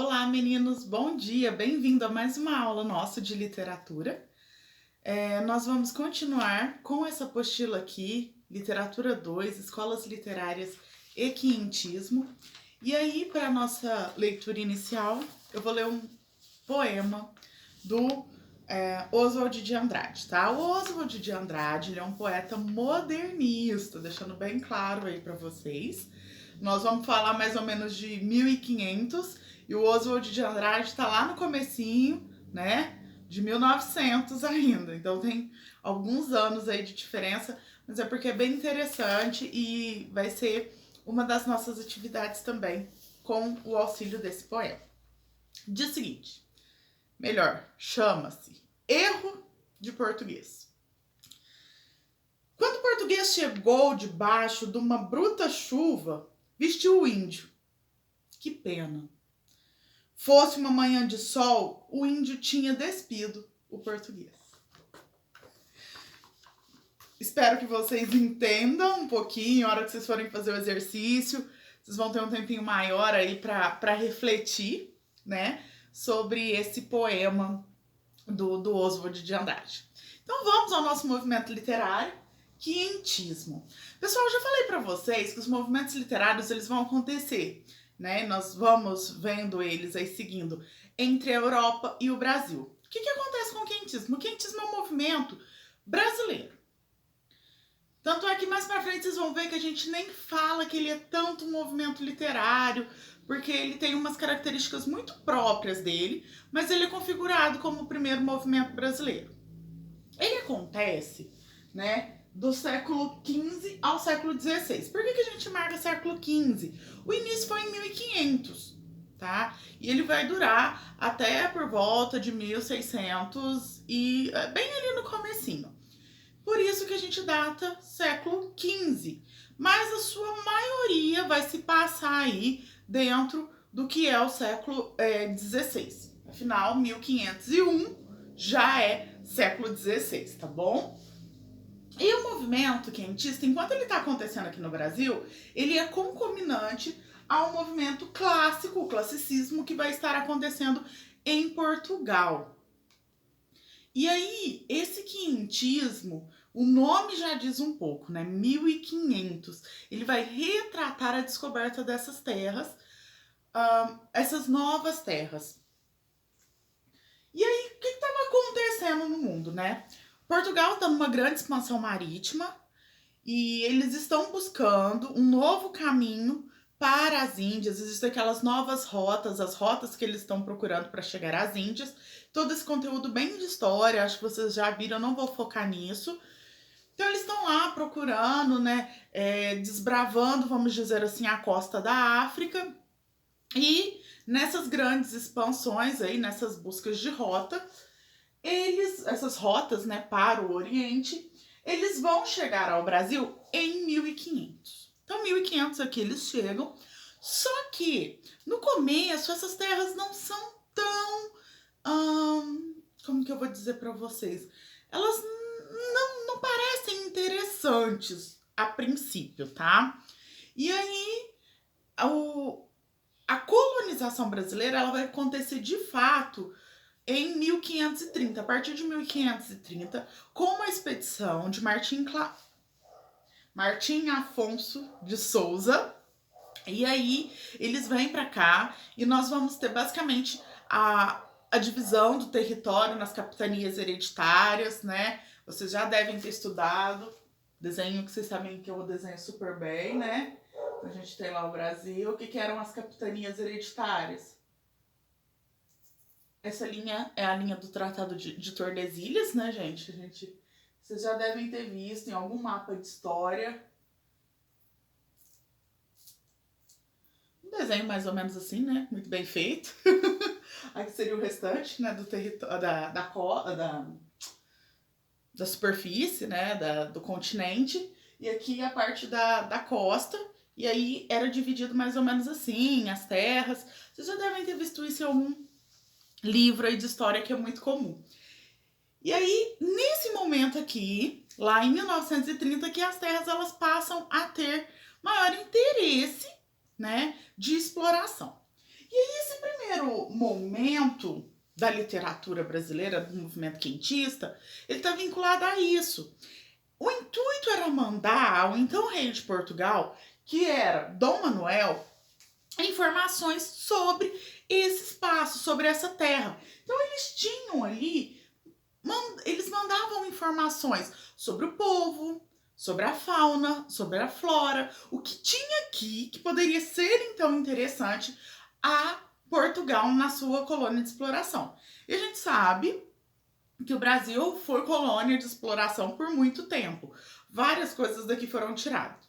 Olá, meninos, bom dia, bem-vindo a mais uma aula nossa de literatura. Nós vamos continuar com essa apostila aqui, Literatura 2, Escolas Literárias e Quinhentismo. E aí, para a nossa leitura inicial, eu vou ler um poema do Oswald de Andrade, tá? O Oswald de Andrade, ele é um poeta modernista, deixando bem claro aí para vocês. Nós vamos falar mais ou menos de 1500 e o Oswald de Andrade está lá no comecinho, né, de 1900 ainda. Então tem alguns anos aí de diferença, mas é porque é bem interessante e vai ser uma das nossas atividades também com o auxílio desse poema. Diz o seguinte, chama-se Erro de Português. Quando o português chegou debaixo de uma bruta chuva, vestiu o índio. Que pena. Fosse uma manhã de sol, o índio tinha despido o português. Espero que vocês entendam um pouquinho, a hora que vocês forem fazer o exercício, vocês vão ter um tempinho maior aí para refletir, né, sobre esse poema do Oswald de Andrade. Então vamos ao nosso movimento literário, quinhentismo. Pessoal, eu já falei para vocês que os movimentos literários eles vão acontecer, né? Nós vamos vendo eles aí seguindo entre a Europa e o Brasil. O que acontece com o quinhentismo? O quinhentismo é um movimento brasileiro. Tanto é que mais para frente vocês vão ver que a gente nem fala que ele é tanto um movimento literário, porque ele tem umas características muito próprias dele, mas ele é configurado como o primeiro movimento brasileiro. Ele acontece, né, do século XV ao século XVI. Por que a gente marca século XV? O início foi em 1500, tá? E ele vai durar até por volta de 1600 e bem ali no comecinho. Por isso que a gente data século XV. Mas a sua maioria vai se passar aí dentro do que é o século XVI. Afinal, 1501 já é século XVI, tá bom? E o movimento quentista, enquanto ele está acontecendo aqui no Brasil, ele é concomitante ao movimento clássico, o classicismo, que vai estar acontecendo em Portugal. E aí, esse quinhentismo, o nome já diz um pouco, né? 1500. Ele vai retratar a descoberta dessas terras, essas novas terras. E aí, o que estava acontecendo no mundo, né? Portugal está numa grande expansão marítima e eles estão buscando um novo caminho para as Índias. Existem aquelas novas rotas, as rotas que eles estão procurando para chegar às Índias. Todo esse conteúdo bem de história, acho que vocês já viram, eu não vou focar nisso. Então eles estão lá procurando, né, desbravando, vamos dizer assim, a costa da África. E nessas grandes expansões aí, nessas buscas de rota, essas rotas, né, para o Oriente, eles vão chegar ao Brasil em 1500. Então, 1500 aqui eles chegam, só que no começo essas terras não são tão, como que eu vou dizer para vocês? Elas não parecem interessantes a princípio, tá? E aí, a colonização brasileira ela vai acontecer de fato em 1530, a partir de 1530, com uma expedição de Martim Afonso de Souza. E aí eles vêm para cá e nós vamos ter basicamente a divisão do território nas capitanias hereditárias, né? Vocês já devem ter estudado desenho que vocês sabem que eu desenho super bem, né? A gente tem lá o Brasil. O que eram as capitanias hereditárias? Essa linha é a linha do Tratado de Tordesilhas, né, gente? Vocês já devem ter visto em algum mapa de história. Um desenho mais ou menos assim, né? Muito bem feito. Aqui seria o restante, né, do território, da superfície, né, do continente. E aqui a parte da costa. E aí era dividido mais ou menos assim, as terras. Vocês já devem ter visto isso em algum livro aí de história que é muito comum. E aí, nesse momento aqui, lá em 1930, que as terras elas passam a ter maior interesse, né, de exploração. E aí esse primeiro momento da literatura brasileira, do movimento quentista, ele está vinculado a isso. O intuito era mandar ao então rei de Portugal, que era Dom Manuel, informações sobre esse espaço, sobre essa terra. Então eles tinham ali, eles mandavam informações sobre o povo, sobre a fauna, sobre a flora, o que tinha aqui que poderia ser então interessante a Portugal na sua colônia de exploração. E a gente sabe que o Brasil foi colônia de exploração por muito tempo. Várias coisas daqui foram tiradas.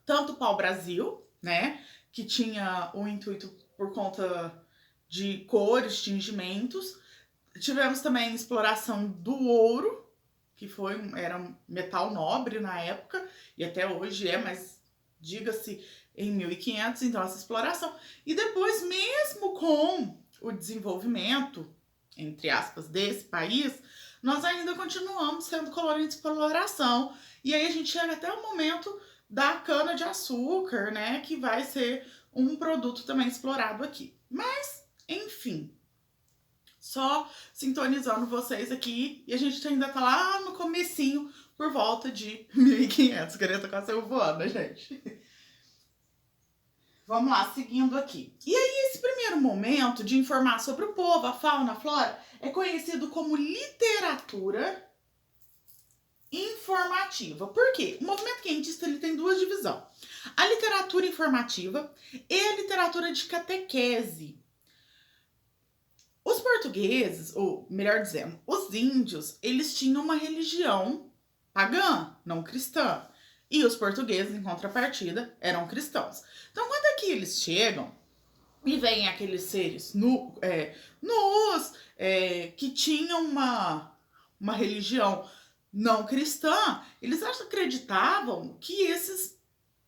Tanto o pau-brasil, né, que tinha o intuito por conta de cores, tingimentos. Tivemos também a exploração do ouro, que era um metal nobre na época, e até hoje é, mas diga-se em 1500, então essa exploração. E depois, mesmo com o desenvolvimento, entre aspas, desse país, nós ainda continuamos sendo colônia de exploração. E aí a gente chega até o momento da cana-de-açúcar, né, que vai ser um produto também explorado aqui. Mas, enfim, só sintonizando vocês aqui, e a gente ainda tá lá no comecinho, por volta de 1500, querendo tá quase voando, né, gente? Vamos lá, seguindo aqui. E aí, esse primeiro momento de informar sobre o povo, a fauna, a flora, é conhecido como literatura informativa. Por quê? O movimento quentista ele tem duas divisões. A literatura informativa e a literatura de catequese. Os portugueses, ou melhor dizendo, os índios, eles tinham uma religião pagã, não cristã. E os portugueses, em contrapartida, eram cristãos. Então, quando aqui eles chegam e vêm aqueles seres que tinham uma religião não cristã, eles acreditavam que esses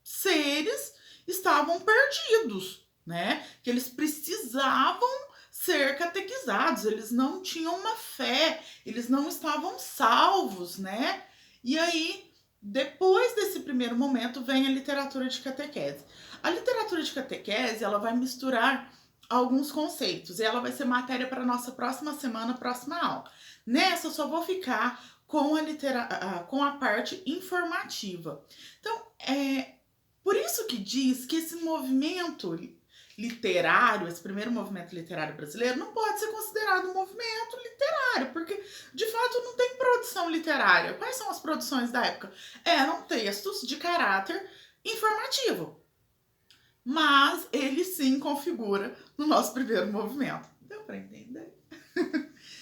seres estavam perdidos, né? Que eles precisavam ser catequizados, eles não tinham uma fé, eles não estavam salvos, né? E aí, depois desse primeiro momento, vem a literatura de catequese. A literatura de catequese, ela vai misturar alguns conceitos e ela vai ser matéria para a nossa próxima semana, próxima aula. Nessa, eu só vou ficar com a parte informativa. Então, por isso que diz que esse movimento literário, esse primeiro movimento literário brasileiro, não pode ser considerado um movimento literário, porque, de fato, não tem produção literária. Quais são as produções da época? Eram textos de caráter informativo. Mas ele sim configura no nosso primeiro movimento. Deu para entender?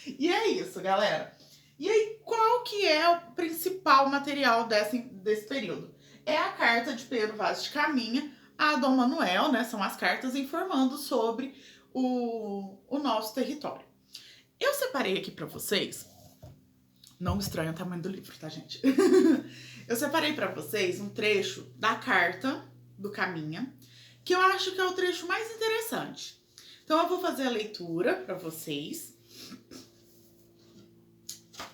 E é isso, galera. E aí, qual que é o principal material desse período? É a carta de Pedro Vaz de Caminha a Dom Manuel, né? São as cartas informando sobre o nosso território. Eu separei aqui para vocês, não estranho o tamanho do livro, tá, gente? Eu separei para vocês um trecho da carta do Caminha, que eu acho que é o trecho mais interessante. Então, eu vou fazer a leitura para vocês.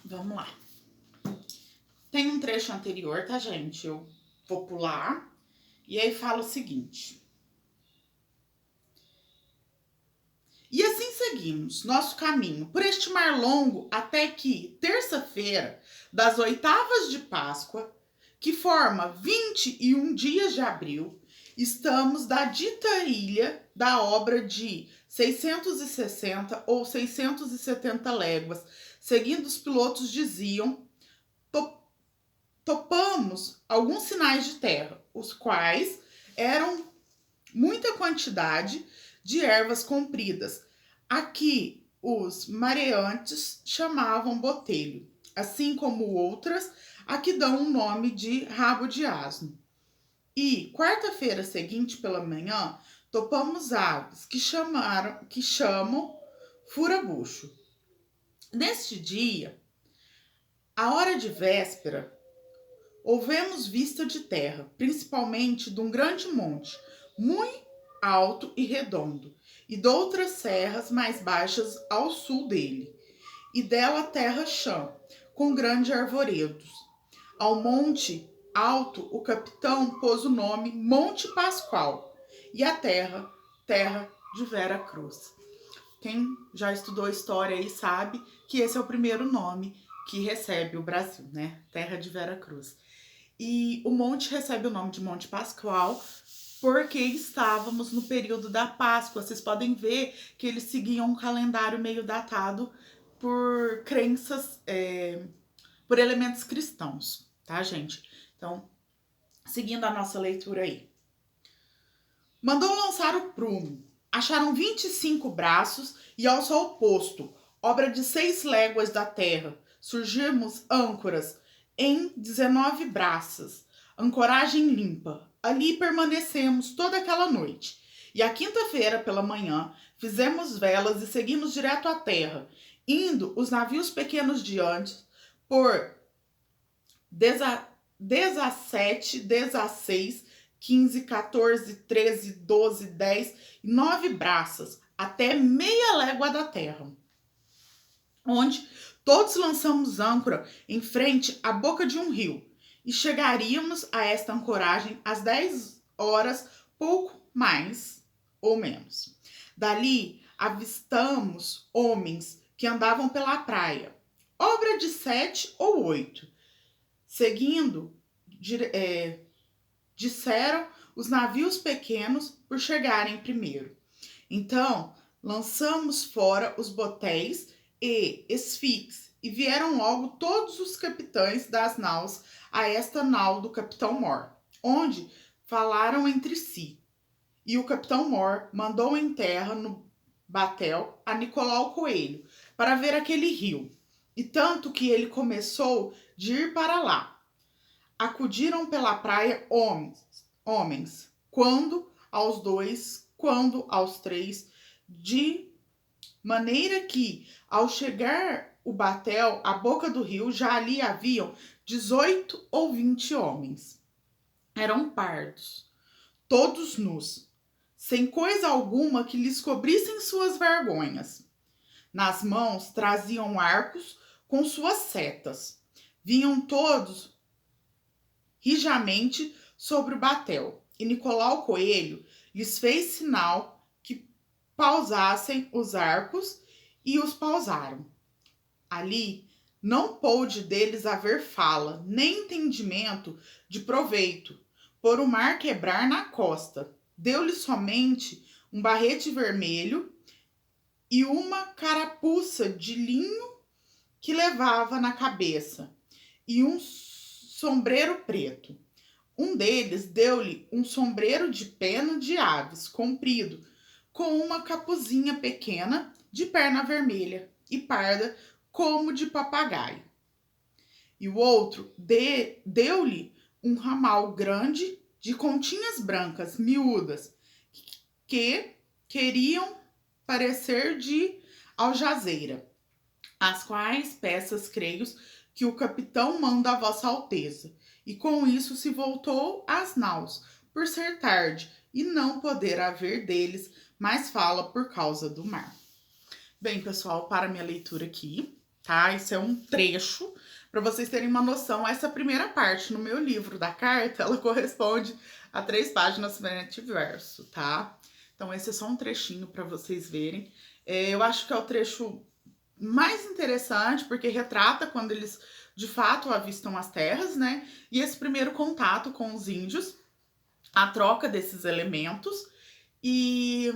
Vamos lá. Tem um trecho anterior, tá, gente? Eu vou pular. E aí fala o seguinte. E assim seguimos nosso caminho por este mar longo até que, terça-feira das 8º de Páscoa, que forma 21 dias de abril, estamos da dita ilha da obra de 660 ou 670 léguas, seguindo os pilotos diziam, topamos alguns sinais de terra, os quais eram muita quantidade de ervas compridas. Aqui os mareantes chamavam botelho, assim como outras a que dão o nome de rabo de asno. E quarta-feira seguinte pela manhã, topamos aves que chamam furabucho. Neste dia, a hora de véspera, houvemos vista de terra, principalmente de um grande monte, muito alto e redondo, e de outras serras mais baixas ao sul dele, e dela terra chã, com grandes arvoredos. Ao monte alto o capitão pôs o nome Monte Pascoal, e a terra de Vera Cruz. quem já estudou história aí sabe que esse é o primeiro nome que recebe o Brasil, né? Terra de Vera Cruz. E o monte recebe o nome de Monte Pascoal porque estávamos no período da Páscoa. Vocês podem ver que eles seguiam um calendário meio datado por crenças, por elementos cristãos, tá, gente? Então, seguindo a nossa leitura aí. Mandou lançar o prumo. Acharam 25 braços e ao sol posto, obra de 6 léguas da terra, surgimos âncoras em 19 braças, ancoragem limpa. Ali permanecemos toda aquela noite. E à quinta-feira pela manhã, fizemos velas e seguimos direto à terra, indo os navios pequenos diante por 17, 16, 15, 14, 13, 12, 10 e 9 braças, até meia légua da terra, onde todos lançamos âncora em frente à boca de um rio, e chegaríamos a esta ancoragem às 10 horas, pouco mais ou menos. Dali avistamos homens que andavam pela praia, obra de 7 ou 8, seguindo, disseram os navios pequenos por chegarem primeiro. Então, lançamos fora os botéis e esfiques, e vieram logo todos os capitães das naus a esta nau do capitão Mor, onde falaram entre si. E o capitão Mor mandou em terra no batel a Nicolau Coelho para ver aquele rio, e tanto que ele começou de ir para lá. Acudiram pela praia homens, quando aos 2, quando aos 3, de maneira que, ao chegar o batel à boca do rio, já ali haviam 18 ou 20 homens. Eram pardos, todos nus, sem coisa alguma que lhes cobrissem suas vergonhas. Nas mãos traziam arcos com suas setas. Vinham todos rijamente sobre o batel, e Nicolau Coelho lhes fez sinal que pausassem os arcos, e os pausaram. Ali não pôde deles haver fala, nem entendimento de proveito, por o mar quebrar na costa. Deu-lhe somente um barrete vermelho e uma carapuça de linho que levava na cabeça, e um sombreiro preto. Um deles deu-lhe um sombreiro de pena de aves, comprido, com uma capuzinha pequena, de perna vermelha e parda, como de papagaio. E o outro deu-lhe um ramal grande de continhas brancas, miúdas, que queriam parecer de aljazeira, as quais peças creio que o capitão manda a vossa alteza. E com isso se voltou às naus, por ser tarde, e não poder haver deles mais fala por causa do mar. Bem, pessoal, para minha leitura aqui, tá? Isso é um trecho, para vocês terem uma noção. Essa primeira parte no meu livro da carta, ela corresponde a 3 páginas frente e verso, tá? Então, esse é só um trechinho para vocês verem. Eu acho que é o trecho mais interessante, porque retrata quando eles de fato avistam as terras, né? E esse primeiro contato com os índios, a troca desses elementos. E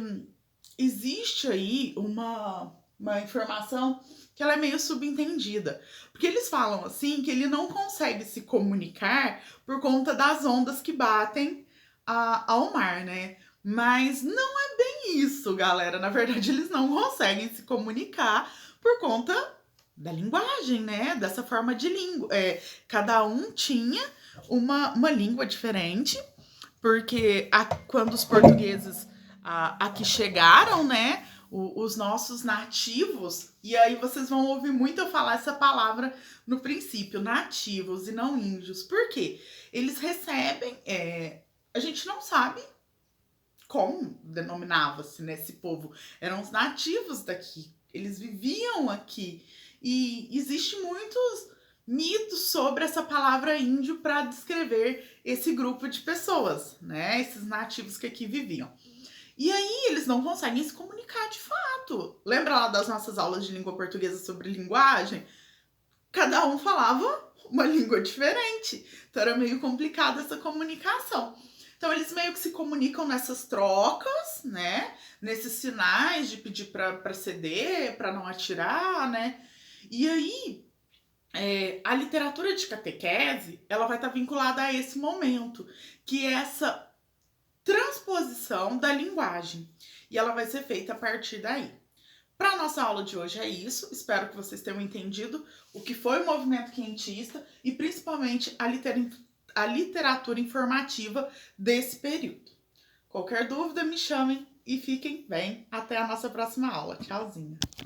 existe aí uma informação que ela é meio subentendida, porque eles falam assim que ele não consegue se comunicar por conta das ondas que batem ao mar, né? Mas não é bem isso, galera. Na verdade, eles não conseguem se comunicar por conta da linguagem, né? Dessa forma de língua. Cada um tinha uma língua diferente, porque quando os portugueses aqui chegaram, né? Os nossos nativos, e aí vocês vão ouvir muito eu falar essa palavra no princípio, nativos e não índios. Por quê? Eles recebem, a gente não sabe como denominava-se, né, esse povo. Eram os nativos daqui, eles viviam aqui. E existem muitos mitos sobre essa palavra índio para descrever esse grupo de pessoas, né? Esses nativos que aqui viviam. E aí eles não conseguem se comunicar falar de fato. Lembra lá das nossas aulas de língua portuguesa sobre linguagem? Cada um falava uma língua diferente. Então era meio complicada essa comunicação. Então eles meio que se comunicam nessas trocas, né? Nesses sinais de pedir para ceder, para não atirar, né? E aí a literatura de catequese, ela vai estar vinculada a esse momento, que é essa transposição da linguagem. E ela vai ser feita a partir daí. Para a nossa aula de hoje é isso. Espero que vocês tenham entendido o que foi o movimento quentista e principalmente a literatura informativa desse período. Qualquer dúvida, me chamem e fiquem bem. Até a nossa próxima aula. Tchauzinho!